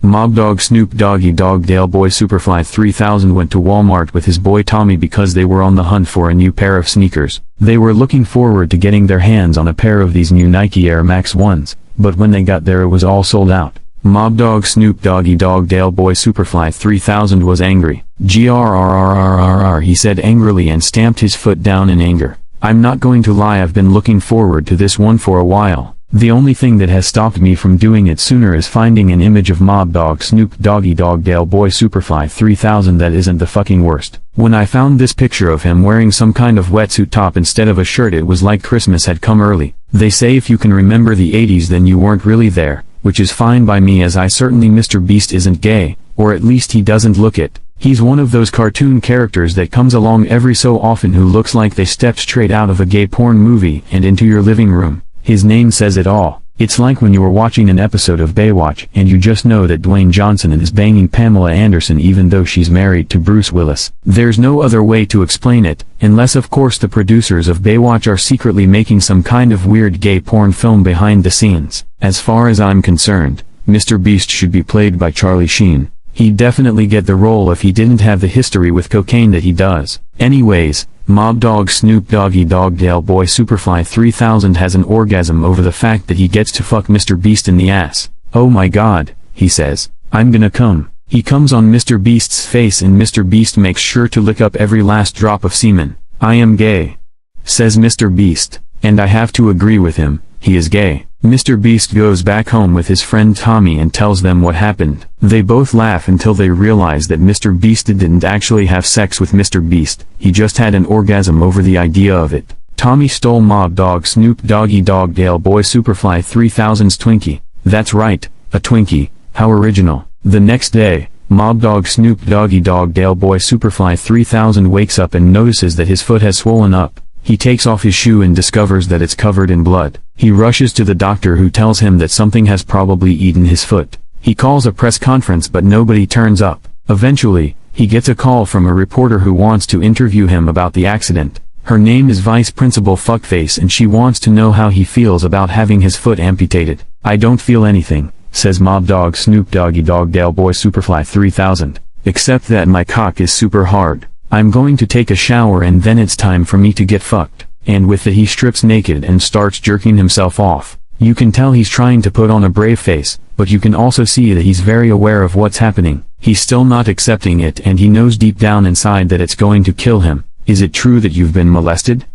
Mob Dog Snoop Doggy Dogg Dale Boy Superfly 3000 went to Walmart with his boy Tommy because they were on the hunt for a new pair of sneakers. They were looking forward to getting their hands on a pair of these new Nike Air Max 1s, but when they got there it was all sold out. Mob Dog Snoop Doggy Dogg Dale Boy Superfly 3000 was angry. Grrrrrrrrrr, he said angrily and stamped his foot down in anger. I'm not going to lie, I've been looking forward to this one for a while. The only thing that has stopped me from doing it sooner is finding an image of Mob Dog Snoop Doggy Dogg Dale Boy Superfly 3000 that isn't the fucking worst. When I found this picture of him wearing some kind of wetsuit top instead of a shirt, it was like Christmas had come early. They say if you can remember the 80s then you weren't really there, which is fine by me, as I certainly Mr. Beast isn't gay, or at least he doesn't look it. He's one of those cartoon characters that comes along every so often who looks like they stepped straight out of a gay porn movie and into your living room. His name says it all. It's like when you were watching an episode of Baywatch and you just know that Dwayne Johnson is banging Pamela Anderson even though she's married to Bruce Willis. There's no other way to explain it, unless of course the producers of Baywatch are secretly making some kind of weird gay porn film behind the scenes. As far as I'm concerned, Mr. Beast should be played by Charlie Sheen. He'd definitely get the role if he didn't have the history with cocaine that he does. Anyways, Mob Dog Snoop Doggy Dogg Dale Boy Superfly 3000 has an orgasm over the fact that he gets to fuck Mr. Beast in the ass. Oh my god, he says, I'm gonna come. He comes on Mr. Beast's face and Mr. Beast makes sure to lick up every last drop of semen. I am gay, says Mr. Beast, and I have to agree with him, he is gay. Mr. Beast goes back home with his friend Tommy and tells them what happened. They both laugh until they realize that Mr. Beast didn't actually have sex with Mr. Beast, he just had an orgasm over the idea of it. Tommy stole Mob Dog Snoop Doggy Dogg Dale Boy Superfly 3000's Twinkie. That's right, a Twinkie, how original. The next day, Mob Dog Snoop Doggy Dogg Dale Boy Superfly 3000 wakes up and notices that his foot has swollen up. He takes off his shoe and discovers that it's covered in blood. He rushes to the doctor who tells him that something has probably eaten his foot. He calls a press conference but nobody turns up. Eventually, he gets a call from a reporter who wants to interview him about the accident. Her name is Vice Principal Fuckface and she wants to know how he feels about having his foot amputated. I don't feel anything, says Mob Dog Snoop Doggy Dogg Dale Boy Superfly 3000. Except that my cock is super hard. I'm going to take a shower and then it's time for me to get fucked. And with that he strips naked and starts jerking himself off. You can tell he's trying to put on a brave face, but you can also see that he's very aware of what's happening. He's still not accepting it and he knows deep down inside that it's going to kill him. Is it true that you've been molested?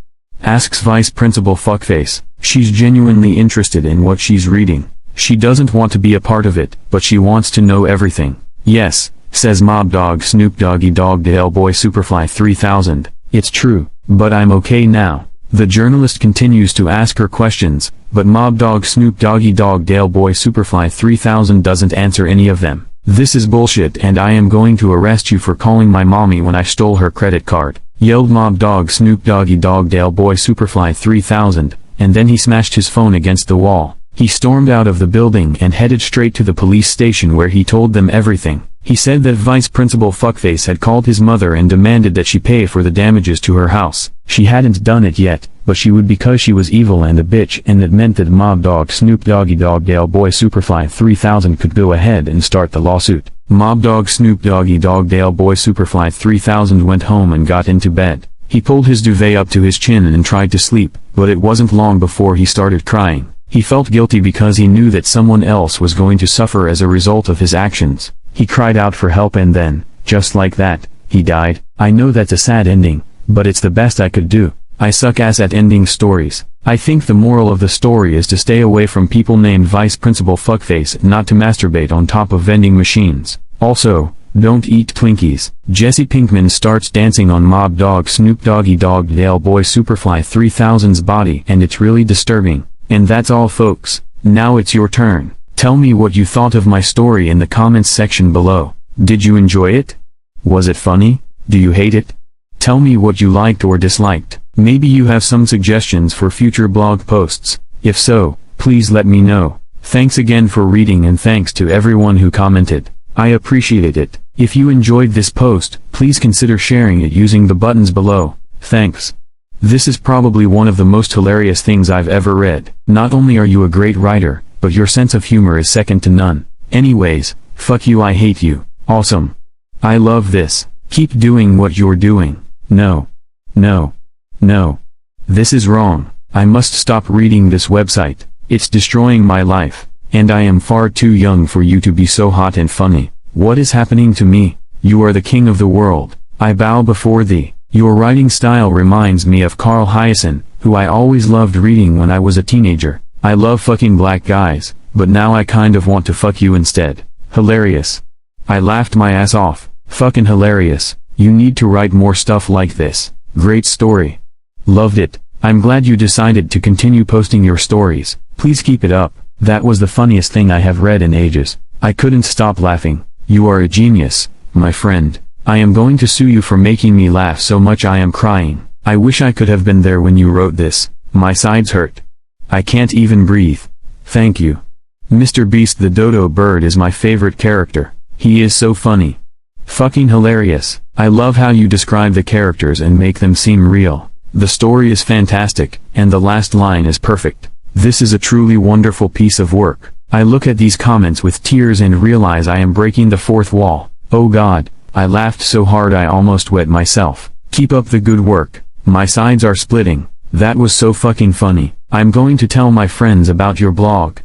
Asks Vice Principal Fuckface. She's genuinely interested in what she's reading. She doesn't want to be a part of it, but she wants to know everything. Yes, says Mob Dog Snoop Doggy Dogg Dale Boy Superfly 3000. It's true, but I'm okay now. The journalist continues to ask her questions, but Mob Dog Snoop Doggy Dogg Dale Boy Superfly 3000 doesn't answer any of them. This is bullshit and I am going to arrest you for calling my mommy when I stole her credit card, yelled Mob Dog Snoop Doggy Dogg Dale Boy Superfly 3000, and then he smashed his phone against the wall. He stormed out of the building and headed straight to the police station where he told them everything. He said that Vice Principal Fuckface had called his mother and demanded that she pay for the damages to her house. She hadn't done it yet, but she would because she was evil and a bitch, and that meant that Mob Dog Snoop Doggy Dogg Dale Boy Superfly 3000 could go ahead and start the lawsuit. Mob Dog Snoop Doggy Dogg Dale Boy Superfly 3000 went home and got into bed. He pulled his duvet up to his chin and tried to sleep, but it wasn't long before he started crying. He felt guilty because he knew that someone else was going to suffer as a result of his actions. He cried out for help and then, just like that, he died. I know that's a sad ending, but it's the best I could do. I suck ass at ending stories. I think the moral of the story is to stay away from people named Vice Principal Fuckface and not to masturbate on top of vending machines. Also, don't eat Twinkies. Jesse Pinkman starts dancing on Mob Dog Snoop Doggy Dogg Dale Boy Superfly 3000's body and it's really disturbing. And that's all folks. Now it's your turn. Tell me what you thought of my story in the comments section below. Did you enjoy it? Was it funny? Do you hate it? Tell me what you liked or disliked. Maybe you have some suggestions for future blog posts. If so, please let me know. Thanks again for reading and thanks to everyone who commented. I appreciate it. If you enjoyed this post, please consider sharing it using the buttons below. Thanks. This is probably one of the most hilarious things I've ever read. Not only are you a great writer, but your sense of humor is second to none. Anyways, Fuck you, I hate you. Awesome. I love this. Keep doing what you're doing. No. No. No. This is wrong. I must stop reading this website. It's destroying my life. And I am far too young for you to be so hot and funny. What is happening to me? You are the king of the world. I bow before thee. Your writing style reminds me of Carl Hyacin, who I always loved reading when I was a teenager. I love fucking black guys, but now I kind of want to fuck you instead. Hilarious. I laughed my ass off. Fucking hilarious. You need to write more stuff like this. Great story. Loved it. I'm glad you decided to continue posting your stories. Please keep it up. That was the funniest thing I have read in ages. I couldn't stop laughing. You are a genius, my friend. I am going to sue you for making me laugh so much I am crying. I wish I could have been there when you wrote this. My sides hurt. I can't even breathe. Thank you. Mr. Beast the dodo bird is my favorite character. He is so funny. Fucking hilarious. I love how you describe the characters and make them seem real. The story is fantastic, and the last line is perfect. This is a truly wonderful piece of work. I look at these comments with tears and realize I am breaking the fourth wall. Oh God, I laughed so hard I almost wet myself. Keep up the good work. My sides are splitting. That was so fucking funny. I'm going to tell my friends about your blog.